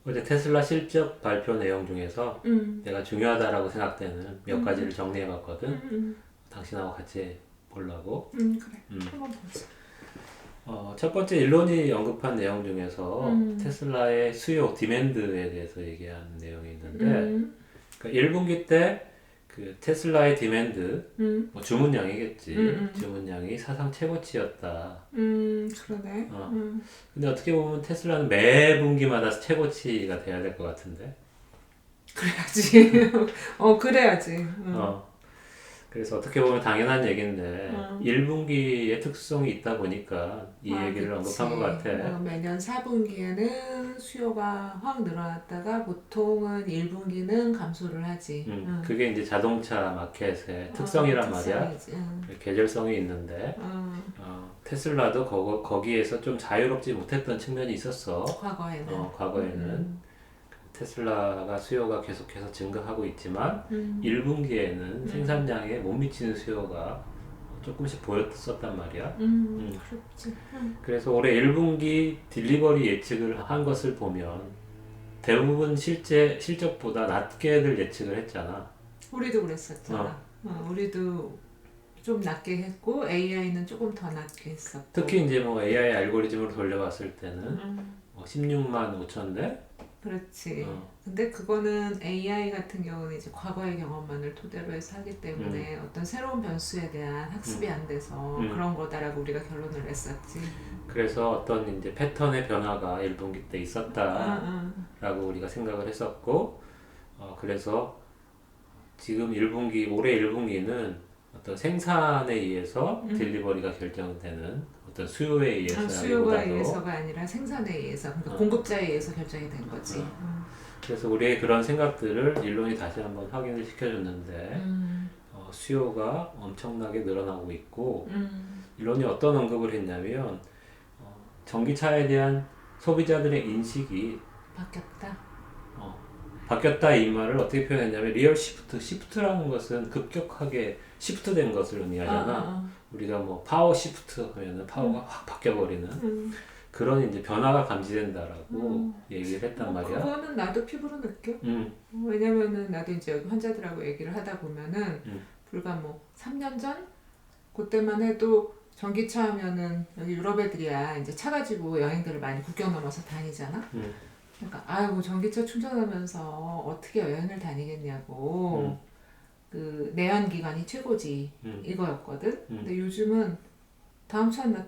어제 테슬라 실적 발표 내용 중에서 음, 내가 중요하다라고 생각되는 몇 가지를 음, 정리해봤거든. 음, 당신하고 같이 보려고. 그래. 음. 한번 보자. 첫 번째 일론이 언급한 내용 중에서 음, 테슬라의 수요, 디맨드에 대해서 얘기한 내용이 있는데, 음, 그러니까 1분기 때 그 테슬라의 디맨드, 음, 뭐 주문량이겠지. 음, 주문량이 사상 최고치였다. 그러네. 어. 근데 어떻게 보면 테슬라는 매 분기마다 최고치가 돼야 될 것 같은데. 그래야지. 그래야지. 어. 그래서 어떻게 보면 당연한 얘기인데 음. 1분기의 특성이 있다 보니까 이 아, 얘기를 언급한 것 그치. 같아. 매년 4분기에는 수요가 확 늘어났다가 보통은 1분기는 감소를 하지. 그게 이제 자동차 마켓의 특성이란 말이야. 특성이지. 계절성이 있는데 테슬라도 거기에서 좀 자유롭지 못했던 측면이 있었어. 과거에는. 과거에는 테슬라가 수요가 계속해서 증가하고 있지만 음, 1분기에는 음, 생산량에 못 미치는 수요가 조금씩 보였었단 말이야. 그렇지. 그래서 올해 1분기 딜리버리 예측을 한 것을 보면 대부분 실적보다 낮게들 예측을 했잖아. 우리도 어, 그랬었잖아. 우리도 좀 낮게 했고 AI는 조금 더 낮게 했었고. 특히 이제 뭐 AI 알고리즘으로 돌려봤을 때는 음, 16만 5천 대? 그렇지. 어, 근데 그거는 AI 같은 경우는 이제 과거의 경험만을 토대로 해서 하기 음, 때문에 어떤 새로운 변수에 대한 학습이 음, 안 돼서 음. 그런 거다라고 우리가 결론을 냈었지. 그래서 어떤 이제 패턴의 변화가 1분기 때 응, 응, 있었다라고 우리가 생각을 했었고, 그래서 지금 1분기, 올해 1분기는 어떤 생산에 의해서 응. 딜리버리가 결정되는 어떤 수요에 수요가 의해서라기보다도 의해서가 아니라 생산에 의해서, 그러니까 어, 공급자에 의해서 결정이 된 거지. 어, 그래서 우리의 그런 생각들을 일론이 다시 한번 확인을 시켜줬는데 음, 수요가 엄청나게 늘어나고 있고 음, 일론이 어떤 언급을 했냐면 전기차에 대한 소비자들의 인식이 바뀌었다. 어, 바뀌었다 이 말을 어떻게 표현했냐면 리얼 시프트라는 것은 급격하게 시프트된 것을 어, 어, 의미하잖아. 어. 우리가 뭐 파워 시프트 하면은 파워가 확 바뀌어버리는 음, 그런 이제 변화가 감지된다라고 음. 얘기를 했단 말이야. 그거는 나도 피부로 느껴. 음, 왜냐면은 나도 이제 여기 환자들하고 얘기를 하다 보면은 음, 불과 뭐 3년 전? 그때만 해도 전기차 하면은 여기 유럽 애들이야 이제 차 가지고 여행들을 많이 국경 넘어서 다니잖아. 음, 그러니까 아이고 전기차 충전하면서 어떻게 여행을 음, 다니겠냐고. 그 내연 기관이 최고지 음, 이거였거든. 음, 근데 요즘은 다음 차는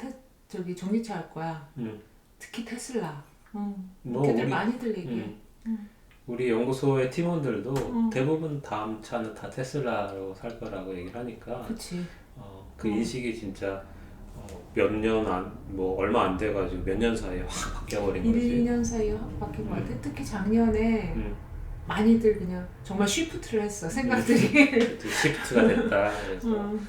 저기 전기차 할 거야. 음. 특히 테슬라. 뭐 걔들 많이들 얘기해. 음, 우리 연구소의 팀원들도 응, 대부분 다음 차는 다 테슬라로 살 거라고 얘기를 하니까 그치. 그 어, 인식이 진짜 몇 년 뭐 얼마 안 돼가지고 몇 년 사이에 확 바뀌어버린 1, 거지. 2년 사이에 확 바뀐 것 같아. 음, 특히 작년에 음, 많이들 그냥 정말 쉬프트를 했어, 음. 생각들이. 그치, 시프트가 됐다. 그래서 응,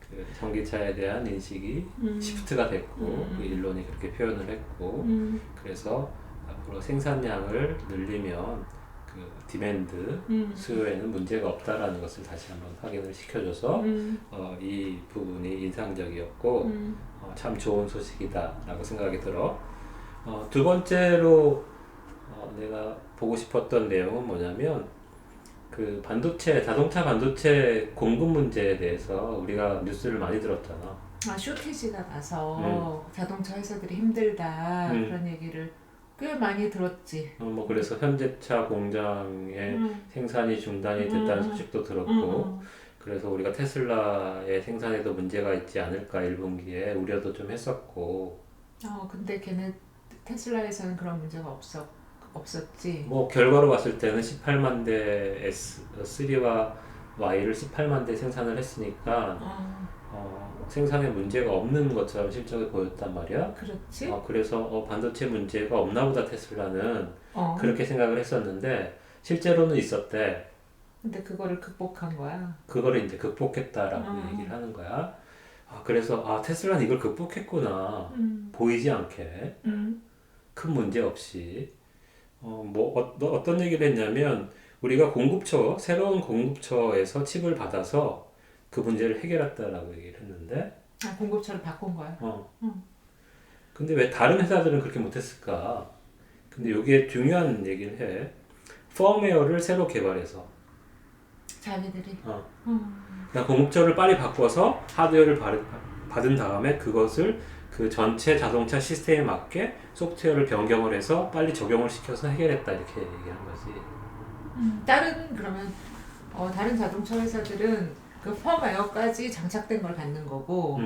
그 전기차에 대한 인식이 응, 시프트가 응, 됐고 그 응, 일론이 그렇게 표현을 했고 응, 그래서 앞으로 생산량을 늘리면 그 디맨드 응, 수요에는 문제가 없다라는 것을 다시 한번 확인을 시켜줘서 응, 이 부분이 인상적이었고 응, 참 좋은 소식이다라고 생각이 들어. 두 번째로 내가 보고 싶었던 내용은 뭐냐면 그 자동차 반도체 공급 문제에 대해서 우리가 뉴스를 많이 들었잖아. 아, 쇼티지가 음, 나서 자동차 회사들이 힘들다. 음. 그런 얘기를 꽤 많이 들었지. 뭐 그래서 현대차 공장의 응, 생산이 응, 중단이 됐다는 응, 소식도 응, 들었고, 응. 그래서 우리가 테슬라의 생산에도 문제가 있지 않을까 1분기에 우려도 좀 했었고, 근데 걔네 테슬라에서는 그런 문제가 없었지. 뭐 결과로 봤을 때는 18만 대 S3와 Y를 18만 대 생산을 했으니까 어, 생산에 문제가 없는 것처럼 실적을 보였단 말이야. 그렇지? 그래서 반도체 문제가 없나 보다 테슬라는 어. 그렇게 생각을 했었는데 실제로는 있었대. 근데 그거를 극복한 거야. 그거를 이제 극복했다라고 어, 얘기를 하는 거야. 그래서 테슬라는 이걸 극복했구나. 보이지 않게 음, 큰 문제 없이. 어떤 얘기를 했냐면 우리가 새로운 공급처에서 칩을 받아서 그 문제를 해결했다라고 얘기를 했는데, 공급처를 바꾼 거야. 어, 응. 근데 왜 다른 회사들은 그렇게 못했을까? 근데 이게 중요한 얘기를 해. 펌웨어를 새로 개발해서 자기들이. 그러니까 공급처를 빨리 바꿔서 하드웨어를 받은 다음에 그것을 그 전체 자동차 시스템에 맞게 소프트웨어를 변경을 해서 빨리 적용을 시켜서 해결했다 이렇게 얘기한 거지. 그러면 다른 자동차 회사들은 그 펌웨어까지 장착된 걸 갖는 거고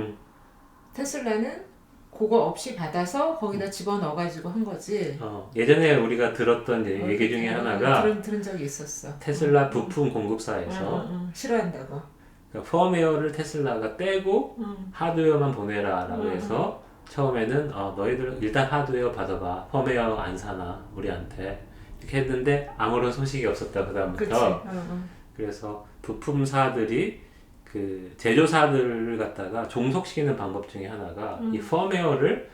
테슬라는 그거 없이 받아서 거기다 집어넣어가지고 한 거지. 예전에 우리가 들었던 얘기 중에 하나가 들은 적이 있었어. 테슬라 부품 공급사에서 싫어한다고. 그러니까 펌웨어를 테슬라가 떼고 하드웨어만 보내라라고 해서 처음에는 너희들 일단 하드웨어 받아봐. 펌웨어 안 사나 우리한테 이렇게 했는데 아무런 소식이 없었다 그다음부터. 그래서 부품사들이 그 제조사들을 갖다가 종속시키는 방법 중에 하나가 이 펌웨어를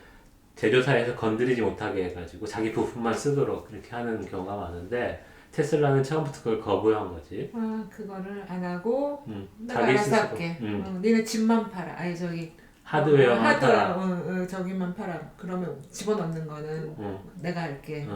제조사에서 건드리지 못하게 해가지고 자기 부품만 쓰도록 이렇게 하는 경우가 많은데 테슬라는 처음부터 그걸 거부한 거지. 그거를 안 하고 내가 자기 알아서 스스로. 할게. 니네 집만 팔아. 아니 저기 하드웨어만 팔아. 저기만 팔아. 그러면 집어넣는 거는 내가 할게.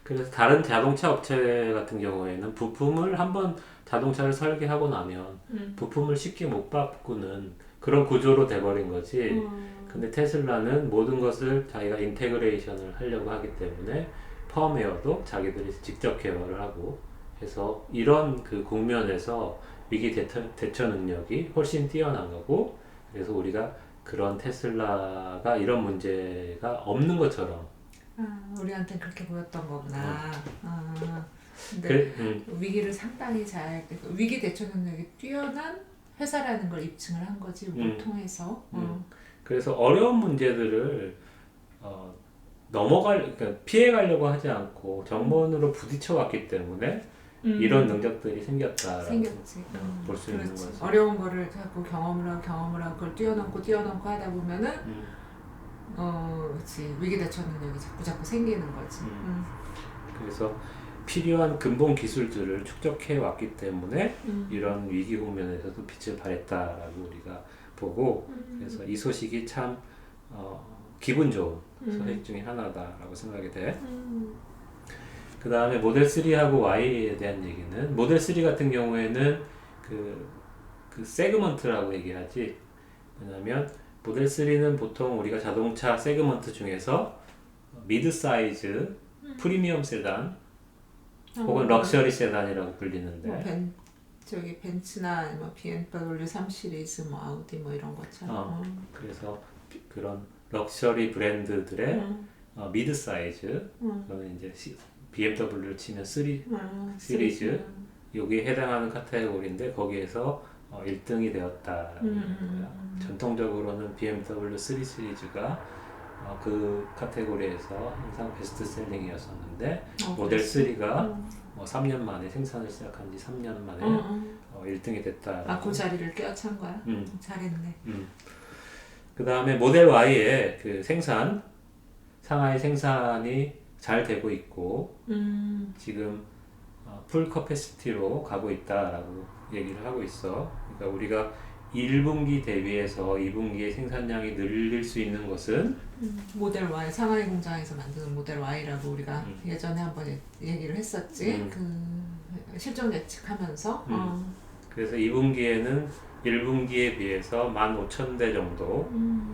그래서 다른 자동차 업체 같은 경우에는 부품을 한번 자동차를 설계하고 나면 부품을 쉽게 못 바꾸는 그런 구조로 돼버린 거지. 근데 테슬라는 모든 것을 자기가 인테그레이션을 하려고 하기 때문에 펌웨어도 자기들이 직접 개발을 하고 해서 이런 그 국면에서 위기 대처 능력이 훨씬 뛰어난 거고, 그래서 우리가 그런 테슬라가 이런 문제가 없는 것처럼 우리한테는 그렇게 보였던 거구나. 근데 위기를 상당히 위기 대처 능력이 뛰어난 회사라는 걸 입증을 한 거지, 이걸 통해서. 그래서 어려운 문제들을 그러니까 피해가려고 하지 않고 정면으로 부딪혀 왔기 때문에 이런 능력들이 생겼다라고 볼 수 있는 거지. 어려운 거를 자꾸 경험을 하고 그걸 뛰어넘고 하다 보면은 그렇지, 위기 대처 능력이 자꾸 생기는 거지. 그래서 필요한 근본 기술들을 축적해 왔기 때문에 이런 위기 국면에서도 빛을 발했다라고 우리가 보고, 그래서 이 소식이 참 기분 좋은 소식 중에 하나다라고 생각이 돼. 그 다음에 모델 3하고 Y에 대한 얘기는, 모델 3 같은 경우에는 그 세그먼트라고 얘기하지. 왜냐면 모델 3는 보통 우리가 자동차 세그먼트 중에서 미드 사이즈, 프리미엄 세단 혹은 럭셔리 세단이라고 불리는데, 저기 벤츠나 뭐 BMW 3 시리즈, 뭐 아우디 뭐 이런 것처럼. 그래서 그런 럭셔리 브랜드들의 미드 사이즈, 그거는 이제 BMW를 치면 3 시리즈, 여기에 해당하는 카테고리인데 거기에서 1등이 되었다라는 거야. 전통적으로는 BMW 3 시리즈가 그 카테고리에서 항상 베스트셀링이었었는데 모델 3가 3년 만에 생산을 시작한 지 3년 만에 1등이 됐다. 그 자리를 꿰찬 거야? 잘했네. 그 다음에 모델 Y의 그 상하이 생산이 잘 되고 있고 지금 풀 커패시티로 가고 있다라고 얘기를 하고 있어. 그러니까 우리가 1분기 대비해서 2분기의 생산량이 늘릴 수 있는 것은 모델 Y, 상하이 공장에서 만드는 모델 Y라고 우리가 예전에 한번 얘기를 했었지. 그 실적 예측하면서. 그래서 2분기에는 1분기에 비해서 15,000대 정도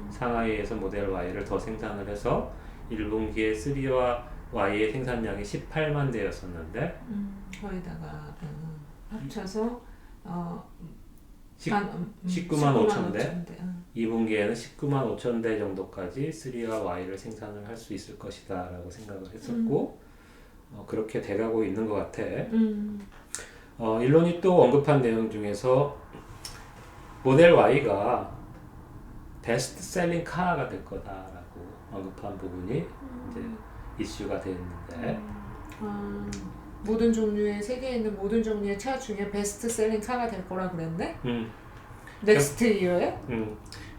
상하이에서 모델 Y를 더 생산을 해서 1분기에 3와 Y의 생산량이 18만 대였었는데 거기다가 합쳐서 19만 5천 대. 2분기에는 19만 5천 대 정도까지 3와 Y를 생산을 할 수 있을 것이다 라고 생각을 했었고, 그렇게 돼가고 있는 것 같아. 일론이 또 언급한 내용 중에서 모델 Y가 베스트 셀링 카가 될 거다라고 언급한 부분이 이제 이슈가 됐는데, 모든 종류의 세계에 있는 모든 종류의 차 중에 베스트 셀링 카가 될 거라 그랬네? 넥스트 이어에?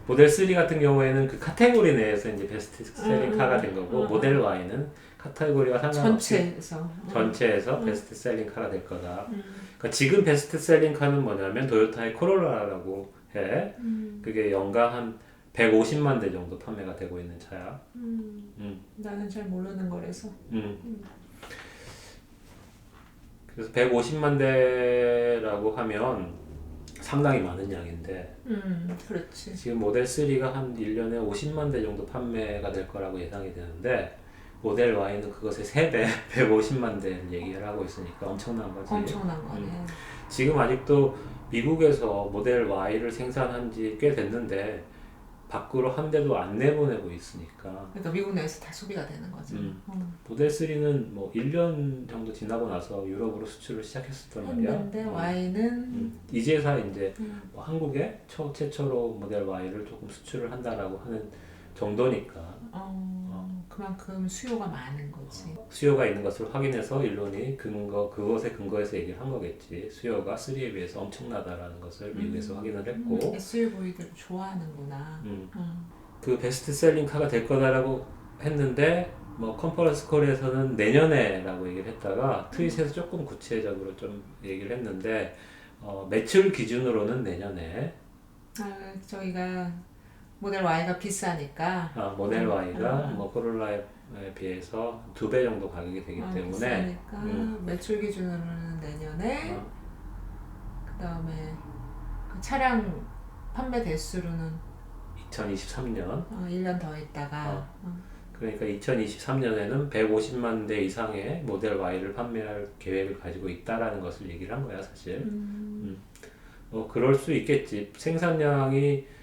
모델 3 같은 경우에는 그 카테고리 내에서 이제 베스트 셀링 카가 된 거고, 모델 Y는 카테고리와 상관없이 전체에서 베스트 셀링 카가 될 거다. 그러니까 지금 베스트 셀링 카는 뭐냐면 도요타의 코롤라라고 해. 그게 연간 한 150만 대 정도 판매가 되고 있는 차야. 나는 잘 모르는 거라서. 그래서 150만 대라고 하면 상당히 많은 양인데 그렇지. 지금 모델 3가 한 1년에 50만 대 정도 판매가 될 거라고 예상이 되는데 모델 Y는 그것의 3배, 150만 대를 얘기를 하고 있으니까 엄청난 거지. 엄청난 거네. 지금 아직도 미국에서 모델 Y를 생산한 지 꽤 됐는데 밖으로 한 대도 안 내보내고 있으니까. 그러니까 미국 내에서 다 소비가 되는 거지. 모델 3는 뭐 1년 정도 지나고 나서 유럽으로 수출을 시작했었단 말이야. 했는데 Y는 이제서 이제 뭐 한국에 최초로 모델 Y를 조금 수출을 한다라고 하는 정도니까 그만큼 수요가 많은 거지. 수요가 있는 것을 확인해서 일론이 그것에 근거해서 얘기를 한 거겠지. 수요가 3에 비해서 엄청나다라는 것을 미국에서 확인을 했고 SUV들을 좋아하는구나. 그 베스트셀링 카가 될 거다라고 했는데 뭐 컨퍼런스 콜에서는 내년에라고 얘기를 했다가 트윗에서 조금 구체적으로 좀 얘기를 했는데 매출 기준으로는 내년에 저희가 모델 Y가 비싸니까 모델 Y가 뭐 코롤라에 비해서 2배 정도 가격이 되기 때문에 비싸니까 매출 기준으로는 내년에 그 다음에 그 차량 판매 대수로는 2023년 1년 더 있다가 그러니까 2023년에는 150만 대 이상의 모델 Y를 판매할 계획을 가지고 있다라는 것을 얘기를 한 거야 사실. 그럴 수 있겠지. 생산량이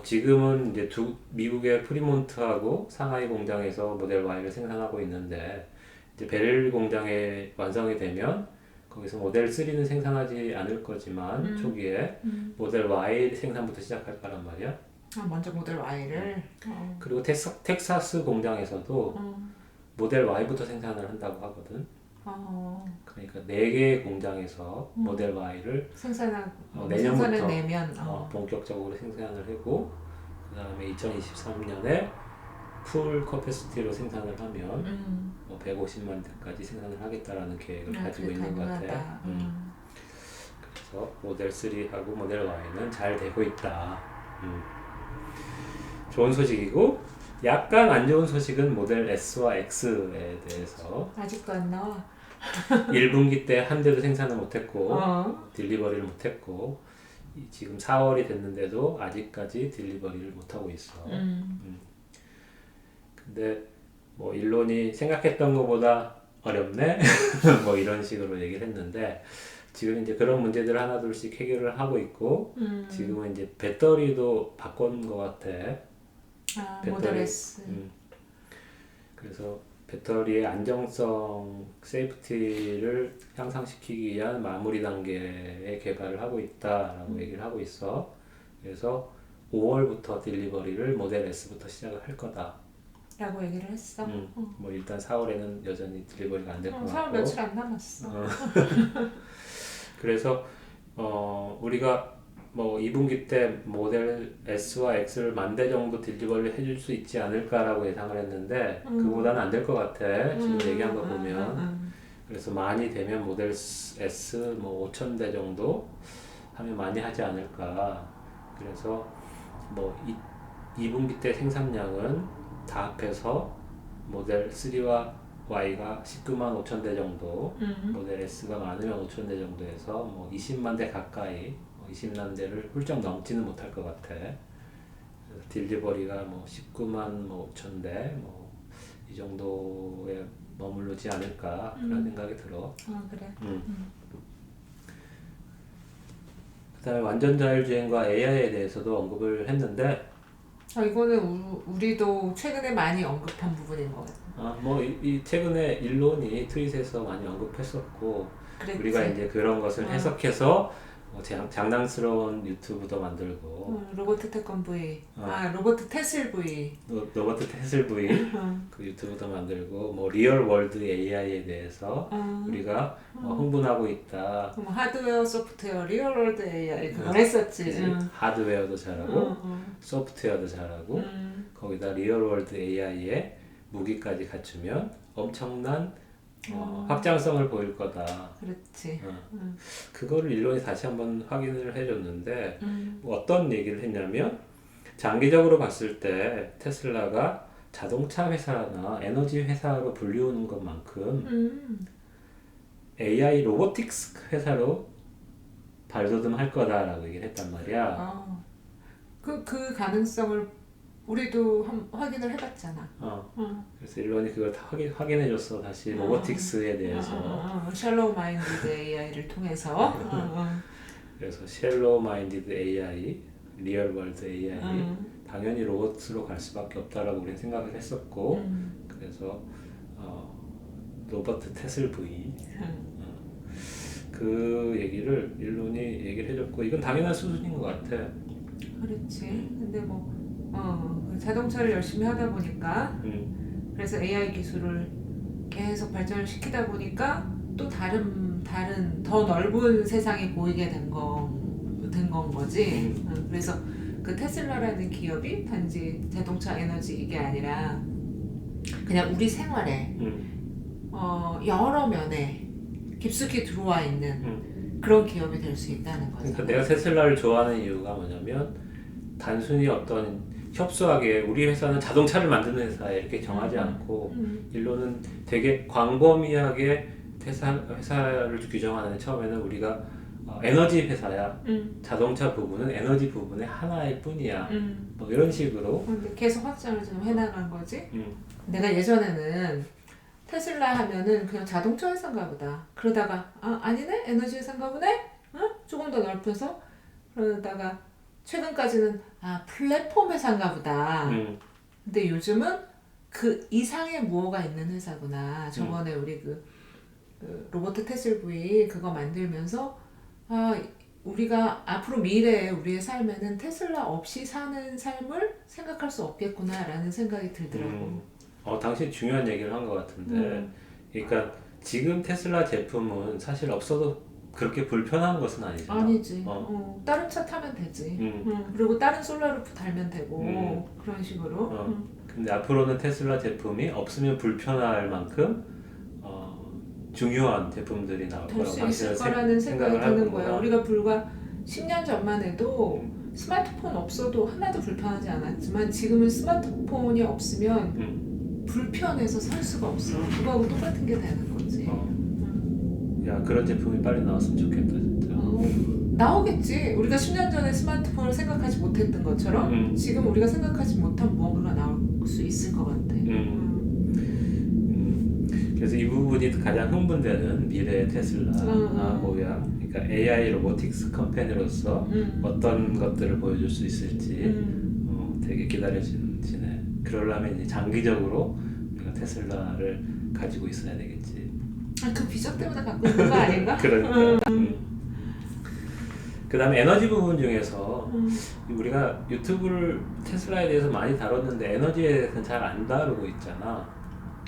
지금은 이제 미국의 프리몬트하고 상하이 공장에서 모델 Y를 생산하고 있는데 이제 베를린 공장에 완성이 되면 거기서 모델 3는 생산하지 않을 거지만 초기에 모델 Y 생산부터 시작할 거란 말이야. 먼저 모델 Y를 그리고 텍사스 공장에서도 모델 Y부터 생산을 한다고 하거든. 그러니까 4개의 공장에서 모델 Y를 내년부터 내면 본격적으로 생산을 하고 그 다음에 2023년에 풀 커패시티로 생산을 하면 150만 대까지 생산을 하겠다라는 계획을 가지고 있는 것 같아. 그래서 모델 3하고 모델 Y는 잘 되고 있다. 좋은 소식이고 약간 안 좋은 소식은 모델 S와 X에 대해서 아직도 안 나와. 1분기 때 한 대도 생산을 못했고 딜리버리를 못했고 지금 4월이 됐는데도 아직까지 딜리버리를 못하고 있어. 근데 뭐 일론이 생각했던 것보다 어렵네 뭐 이런 식으로 얘기를 했는데 지금 이제 그런 문제들 하나둘씩 해결을 하고 있고 지금은 이제 배터리도 바꾼 것 같아. 모델 S. 그래서 배터리의 안정성, 세이프티를 향상시키기 위한 마무리 단계의 개발을 하고 있다라고 얘기를 하고 있어. 그래서 5월부터 딜리버리를 모델 S부터 시작을 할 거다. 라고 얘기를 했어. 뭐 일단 4월에는 여전히 딜리버리가 안 될 것 같고. 4월 며칠 안 남았어. 그래서 우리가 뭐 2분기 때 모델 S와 X를 10,000대 정도 딜리버리 해줄 수 있지 않을까라고 예상을 했는데 그보다는 안 될 것 같아. 지금 얘기한 거 보면. 그래서 많이 되면 모델 S 뭐 5,000대 정도 하면 많이 하지 않을까. 그래서 뭐 2분기 때 생산량은 다 합해서 모델 3와 Y가 19만 5천 대 정도, 모델 S가 많으면 5천 대 정도에서 뭐 20만 대 가까이, 20만 대를 훌쩍 넘지는 못할 것 같아. 그래서 딜리버리가 뭐 19만 뭐 5천 대, 뭐 이 정도에 머무르지 않을까 그런 생각이 들어. 그래. 그다음에 완전 자율주행과 AI에 대해서도 언급을 했는데. 이거는 우리도 최근에 많이 언급한 부분인 것 같아. 뭐 이 최근에 일론이 트윗에서 많이 언급했었고 그랬지. 우리가 이제 그런 것을 해석해서 뭐 장난스러운 유튜브도 만들고 로버트 태권 V, 로버트 테슬 V, 로버트 테슬 V 그 유튜브도 만들고 뭐 리얼 월드 AI에 대해서 우리가 흥분하고 있다. 뭐 하드웨어, 소프트웨어, 리얼 월드 AI 그걸 했었지. 하드웨어도 잘하고 소프트웨어도 잘하고 거기다 리얼 월드 AI에 무기까지 갖추면 엄청난 확장성을 보일 거다. 그렇지. 그거를 일론이 다시 한번 확인을 해줬는데 어떤 얘기를 했냐면 장기적으로 봤을 때 테슬라가 자동차 회사나 에너지 회사로 불리우는 것만큼 AI 로보틱스 회사로 발돋움할 거다라고 얘기를 했단 말이야. 그 가능성을 우리도 확인을 해봤잖아. 그래서 일론이 그걸 다 확인해줬어. 다시 로보틱스에 대해서. 샬로우 마인디드 AI를 통해서. 그래서 샬로우 마인디드 AI, 리얼 월드 AI 당연히 로봇으로 갈 수밖에 없다라고 우리는 생각을 했었고 그래서 로버트 테슬 V 그 얘기를 일론이 얘기를 해줬고 이건 당연한 수준인 것 같아. 그렇지. 근데 뭐 자동차를 열심히 하다 보니까 그래서 AI 기술을 계속 발전을 시키다 보니까 또 다른 더 넓은 세상이 보이게 된 건 거지. 그래서 그 테슬라라는 기업이 단지 자동차 에너지 이게 아니라 그냥 우리 생활에 여러 면에 깊숙이 들어와 있는 그런 기업이 될 수 있다는 거죠. 그러니까 내가 테슬라를 좋아하는 이유가 뭐냐면 단순히 어떤 협소하게 우리 회사는 자동차를 만드는 회사에 이렇게 정하지 않고 일론은 되게 광범위하게 회사를 규정하는 처음에는 우리가 에너지 회사야. 자동차 부분은 에너지 부분의 하나일 뿐이야. 뭐 이런 식으로. 근데 계속 확장을 좀 해나간 거지. 내가 예전에는 테슬라 하면은 그냥 자동차 회사인가 보다. 그러다가 아니네? 에너지 회사인가 보네? 조금 더 넓혀서 그러다가 최근까지는 플랫폼 회사인가 보다. 근데 요즘은 그 이상의 무엇가 있는 회사구나. 저번에 우리 그 로버트 테슬 V 그거 만들면서 우리가 앞으로 미래에 우리의 삶에는 테슬라 없이 사는 삶을 생각할 수 없겠구나라는 생각이 들더라고. 당신 중요한 얘기를 한 것 같은데, 그러니까 지금 테슬라 제품은 사실 없어도 그렇게 불편한 것은 아니잖아. 아니지. 다른 차 타면 되지. 그리고 다른 솔라루프 달면 되고 그런 식으로. 근데 앞으로는 테슬라 제품이 없으면 불편할 만큼 중요한 제품들이 나올 될 거라고 수 있을 거라는 생각이 드는 거야. 우리가 불과 10년 전만 해도 스마트폰 없어도 하나도 불편하지 않았지만 지금은 스마트폰이 없으면 불편해서 살 수가 없어. 그거하고 똑같은 게 되는 거지. 야, 그런 제품이 빨리 나왔으면 좋겠다 진짜. 나오겠지. 우리가 10년 전에 스마트폰을 생각하지 못했던 것처럼 지금 우리가 생각하지 못한 무언가가 나올 수 있을 것 같아. 그래서 이 부분이 가장 흥분되는 미래의 테슬라 뭐야. 그러니까 AI 로보틱스 컴퍼니로서 어떤 것들을 보여줄 수 있을지 되게 기다려지네. 그러려면 이제 장기적으로 우리가 테슬라를 가지고 있어야 되겠지. 그 비전 때문에 갖고 있는 거 아닌가? 그러니까. 그 다음에 에너지 부분 중에서 우리가 유튜브를 테슬라에 대해서 많이 다뤘는데 에너지에 대해서는 잘 안 다루고 있잖아.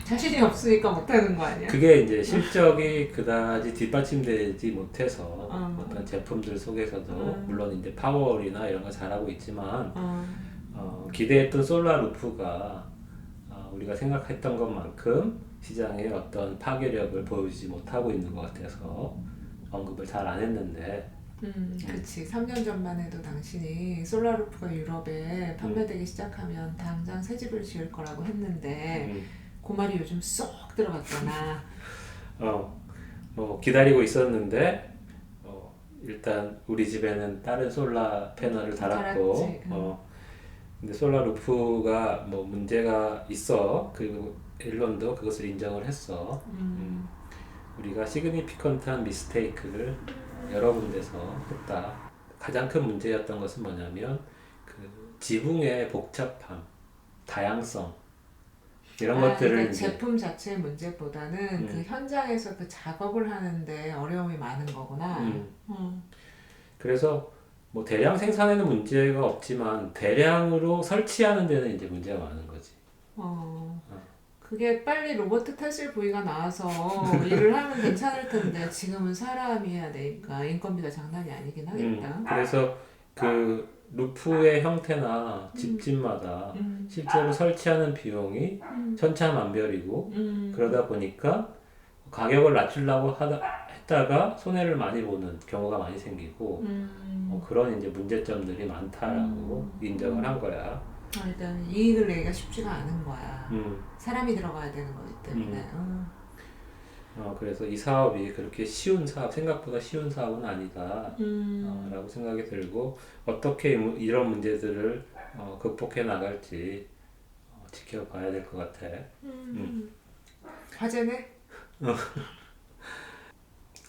자신이 없으니까 못하는 거 아니야? 그게 이제 실적이 그다지 뒷받침되지 못해서 어떤 제품들 속에서도 물론 이제 파워홀이나 이런 거 잘하고 있지만 기대했던 솔라 루프가 우리가 생각했던 것만큼 시장에 어떤 파괴력을 보여주지 못하고 있는 것 같아서 언급을 잘 안 했는데 그렇지. 3년 전만 해도 당신이 솔라루프가 유럽에 판매되기 시작하면 당장 새 집을 지을 거라고 했는데 그 말이 요즘 쏙 들어갔잖아. 뭐 기다리고 있었는데 일단 우리 집에는 다른 솔라 패널을 달았고 근데 솔라 루프가 뭐 문제가 있어. 그리고 일론도 그것을 인정을 했어. 우리가 시그니피컨트한 미스테이크를 여러 군데서 했다. 가장 큰 문제였던 것은 뭐냐면 그 지붕의 복잡함, 다양성 이런 것들을 그러니까 제품 자체의 문제보다는 그 현장에서 그 작업을 하는데 어려움이 많은 거구나. 그래서 뭐 대량 생산에는 문제가 없지만 대량으로 설치하는 데는 이제 문제가 많은 거지. 그게 빨리 로버트 테슬 V가 나와서 일을 하면 괜찮을 텐데 지금은 사람이 해야 되니까 인건비가 장난이 아니긴 하겠다. 그래서 그 루프의 형태나 집집마다 실제로 설치하는 비용이 천차만별이고 그러다 보니까 가격을 낮추려고 했다 했다가 손해를 많이 보는 경우가 많이 생기고 그런 이제 문제점들이 많다라고 인정을 한 거야. 일단 이익을 내기가 쉽지가 않은 거야. 음, 사람이 들어가야 되는 거기 때문에. 그래서 이 사업이 그렇게 쉬운 사업, 생각보다 쉬운 사업은 아니다 라고 생각이 들고 어떻게 이런 문제들을 극복해 나갈지 지켜봐야 될 것 같아. 화제네?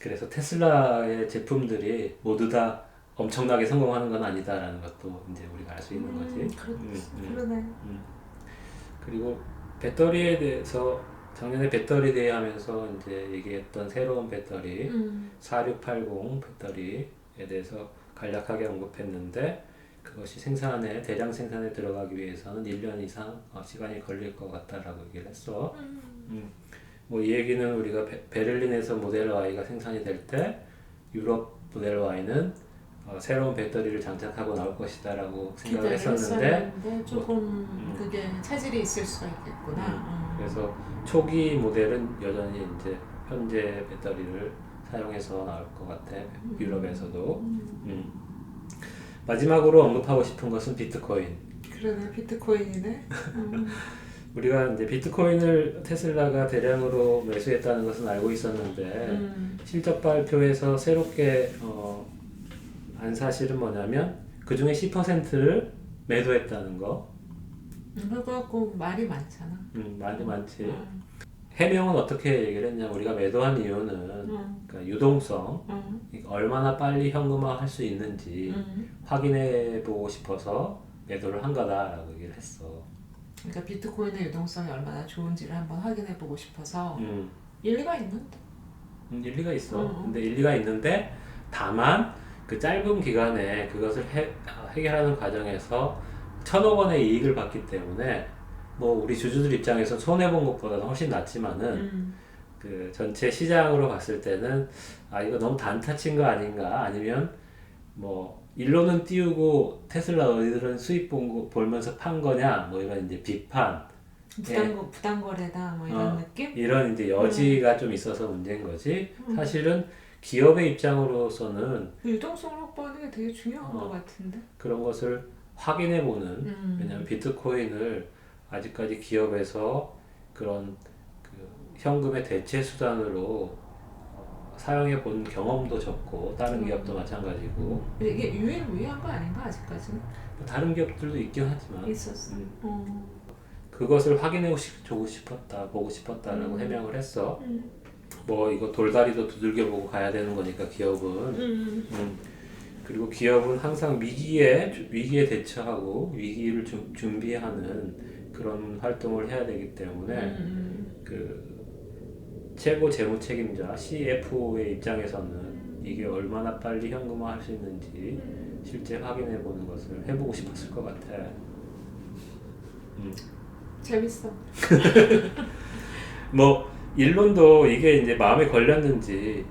그래서 테슬라의 제품들이 모두 다 엄청나게 성공하는 건 아니다라는 것도 이제 우리가 알 수 있는 거지. 그러네. 그리고 배터리에 대해서 작년에 배터리 대회 하면서 이제 얘기했던 새로운 배터리 4680 배터리에 대해서 간략하게 언급했는데 그것이 대량 생산에 들어가기 위해서는 1년 이상 시간이 걸릴 것 같다라고 얘기를 했어. 뭐 이 얘기는 우리가 베를린에서 모델 Y가 생산이 될 때 유럽 모델 Y는 새로운 배터리를 장착하고 나올 것이다라고 생각을 했었는데 조금 그게 차질이 있을 수가 있겠구나. 그래서 초기 모델은 여전히 이제 현재 배터리를 사용해서 나올 것 같아. 유럽에서도. 마지막으로 언급하고 싶은 것은 비트코인. 그러네, 비트코인이네. 우리가 이제 비트코인을 테슬라가 대량으로 매수했다는 것은 알고 있었는데 실적 발표에서 새롭게 안 사실은 뭐냐면 그 중에 10%를 매도했다는 거. 그거 갖고 말이 많잖아. 말이 많지. 해명은 어떻게 얘기를 했냐? 우리가 매도한 이유는 그러니까 유동성, 그러니까 얼마나 빨리 현금화할 수 있는지 확인해 보고 싶어서 매도를 한 거다라고 얘기를 했어. 그러니까 비트코인의 유동성이 얼마나 좋은지를 한번 확인해 보고 싶어서 일리가 있는데. 일리가 있어. 근데 일리가 있는데 다만 그 짧은 기간에 그것을 해결하는 과정에서 1,000억 원의 이익을 받기 때문에 뭐 우리 주주들 입장에서 손해 본 것보다는 훨씬 낫지만은 그 전체 시장으로 봤을 때는 이거 너무 단타 친 거 아닌가 아니면 뭐 일로는 띄우고 테슬라 너희들은 수익 보면서 판 거냐 뭐 이런 이제 비판 부당 거래다 뭐 이런 느낌? 이런 이제 여지가 좀 있어서 문제인 거지. 사실은 기업의 입장으로서는 유동성을 확보하는 게 되게 중요한 것 같은데. 그런 것을 확인해 보는 왜냐하면 비트코인을 아직까지 기업에서 그런 그 현금의 대체 수단으로 사용해 본 경험도 적고 다른 기업도 마찬가지고. 이게 유일무이한 거 아닌가 아직까지는? 뭐 다른 기업들도 있긴 하지만 있었어. 그것을 확인해 보고 싶었다라고 해명을 했어. 뭐 이거 돌다리도 두들겨 보고 가야 되는 거니까 기업은. 그리고 기업은 항상 위기에 대처하고 위기를 준비하는 그런 활동을 해야 되기 때문에 그 최고 재무 책임자 CFO의 입장에서는 이게 얼마나 빨리 현금화할 수 있는지 실제 확인해 보는 것을 해보고 싶었을 것 같아. 재밌어. 뭐 일론도 이게 이제 마음에 걸렸는지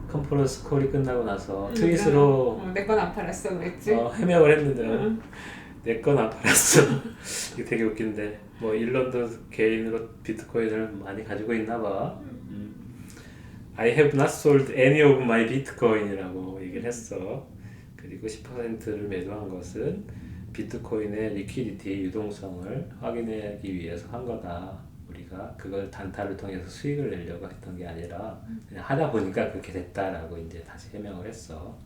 컨퍼런스 콜이 끝나고 나서 트윗으로 내 건 안 팔았어 그랬지? 해명을 했는데 내 건 안 팔았어. 이게 되게 웃긴데 뭐 일론도 개인으로 비트코인을 많이 가지고 있나 봐. I have not sold any of my bitcoin이라고 얘기를 했어. 그리고 10%를 매도한 것은 비트코인의 리퀴디티 유동성을 확인하기 위해서 한 거다. 우리가 그걸 단타를 통해서 수익을 내려고 했던 게 아니라 그냥 하다 보니까 그렇게 됐다라고 이제 다시 해명을 했어.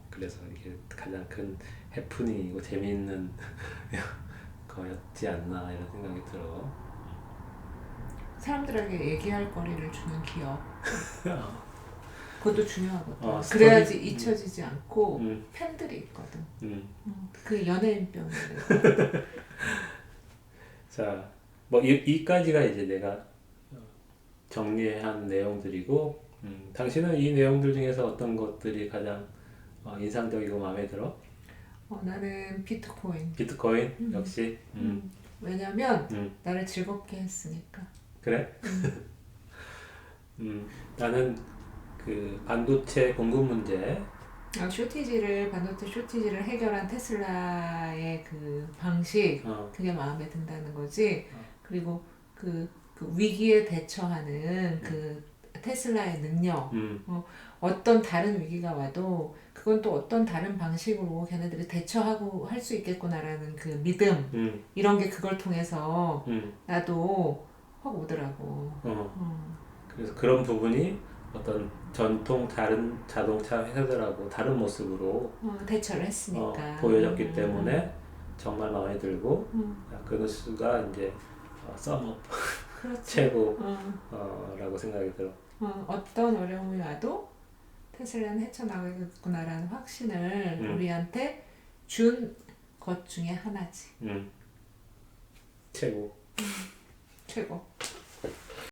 그래서 이게 가장 큰 해프닝이고 재미있는 거였지 않나 이런 생각이 들어. 사람들에게 얘기할 거리를 주는 기업. 그것도 중요하거든. 스토리? 그래야지 잊혀지지 않고 팬들이 있거든. 그 연예인병. 자, 뭐 이까지가 이제 내가 정리한 내용들이고, 당신은 이 내용들 중에서 어떤 것들이 가장 인상적이고 마음에 들어? 나는 비트코인. 비트코인 역시. 왜냐면 나를 즐겁게 했으니까. 그래? 나는 그 반도체 공급 문제. 반도체 쇼티지를 해결한 테슬라의 그 방식, 그게 마음에 든다는 거지. 그리고 그 위기에 대처하는 그 테슬라의 능력, 음, 어떤 다른 위기가 와도 그건 또 어떤 다른 방식으로 걔네들이 대처하고 할 수 있겠구나라는 그 믿음, 이런 게 그걸 통해서 나도 확 오더라고. 그래서 그런 부분이 어떤 전통 다른 자동차 회사들하고 다른 모습으로 대처를 했으니까. 보여졌기 때문에 정말 마음에 들고 그누스가 이제 썸업 그렇지. 최고라고 생각이 들어. 어떤 어려움이 와도 테슬라는 헤쳐나가겠구나라는 확신을 우리한테 준 것 중에 하나지. 최고. 최고.